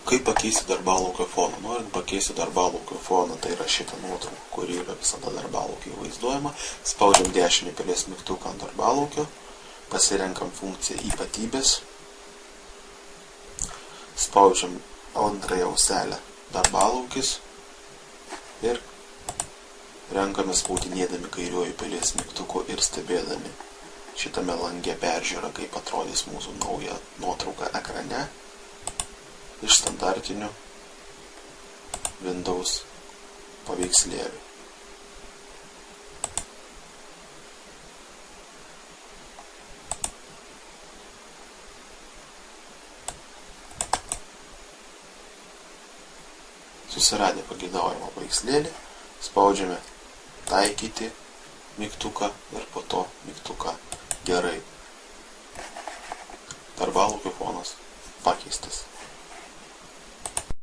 Kaip pakeisti darbalaukio foną? Norint pakeisti darbalaukio foną, tai yra šitą nuotrauką, kuri yra visada darbalaukio vaizduojama. Spaudžiam dešinį pelės mygtuką ant darbalaukio, pasirenkam funkciją ypatybės, spaudžiam antrąją auselę darbalaukis ir renkame spaudinėdami kairiuoju pelės mygtuku ir stebėdami šitame lange peržiūrą, kaip atrodys mūsų nauja nuotrauka ekrane iš standartinių Windows paveikslėlių. Susiradę pageidaujamą paveikslėlį, spaudžiame taikyti mygtuką ir po to mygtuką gerai. Darbalaukio fonas pakeistas.